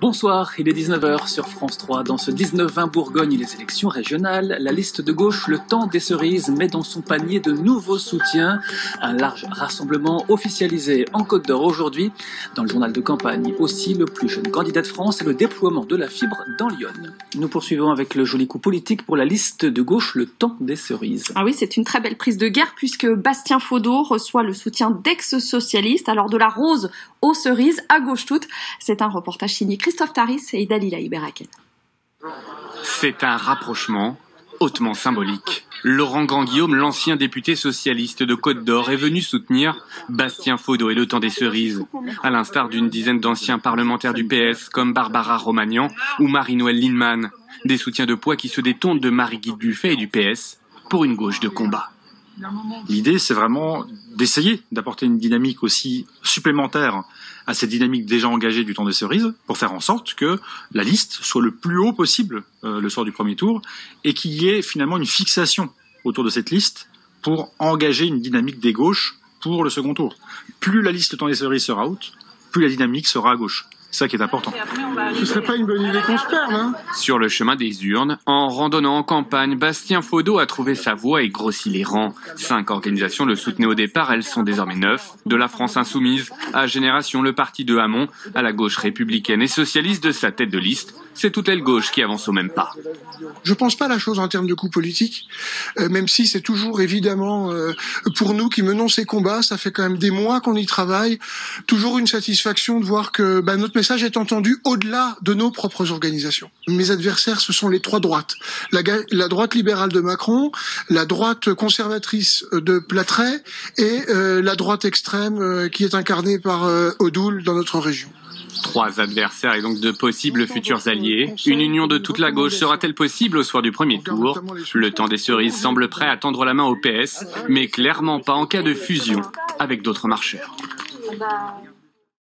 Bonsoir, il est 19 h sur France 3. Dans ce 19-20 Bourgogne, les élections régionales, la liste de gauche Le Temps des Cerises met dans son panier de nouveaux soutiens. Un large rassemblement officialisé en Côte d'Or aujourd'hui. Dans le journal de campagne aussi, le plus jeune candidat de France et le déploiement de la fibre dans Lyon. Nous poursuivons avec le joli coup politique pour la liste de gauche Le Temps des Cerises. Ah oui, c'est une très belle prise de guerre puisque Bastien Faudeau reçoit le soutien d'ex-socialistes. Alors de la rose aux cerises, à gauche toute. C'est un reportage signé Christophe Taris et Dalila Iberaken. C'est un rapprochement hautement symbolique. Laurent Grand-Guillaume, l'ancien député socialiste de Côte d'Or, est venu soutenir Bastien Faudeau et Le Temps des Cerises, à l'instar d'une dizaine d'anciens parlementaires du PS comme Barbara Romagnan ou Marie-Noëlle Lienemann. Des soutiens de poids qui se détournent de Marie-Guilde Buffet et du PS pour une gauche de combat. L'idée, c'est vraiment d'essayer d'apporter une dynamique aussi supplémentaire à cette dynamique déjà engagée du Temps des Cerises, pour faire en sorte que la liste soit le plus haut possible le soir du premier tour, et qu'il y ait finalement une fixation autour de cette liste pour engager une dynamique des gauches pour le second tour. Plus la liste Temps des Cerises sera haute, plus la dynamique sera à gauche. C'est ça qui est important. Ce serait pas une bonne idée qu'on se perde, hein ? Sur le chemin des urnes, en randonnant en campagne, Bastien Faudeau a trouvé sa voie et grossi les rangs. 5 organisations le soutenaient au départ, elles sont désormais 9. De la France Insoumise à Génération, le parti de Hamon, à la gauche républicaine et socialiste de sa tête de liste, c'est toute aile gauche qui avance au même pas. Je pense pas la chose en termes de coût politique, même si c'est toujours évidemment, pour nous qui menons ces combats, ça fait quand même des mois qu'on y travaille, toujours une satisfaction de voir que notre message est entendu au-delà de nos propres organisations. Mes adversaires, ce sont les trois droites. La droite libérale de Macron, la droite conservatrice de Platret et la droite extrême qui est incarnée par Odoul dans notre région. 3 adversaires et donc de possibles futurs alliés. Une union de toute la gauche sera-t-elle possible au soir du premier tour? Le Temps des Cerises semble prêt à tendre la main au PS, mais clairement pas en cas de fusion avec d'autres marcheurs.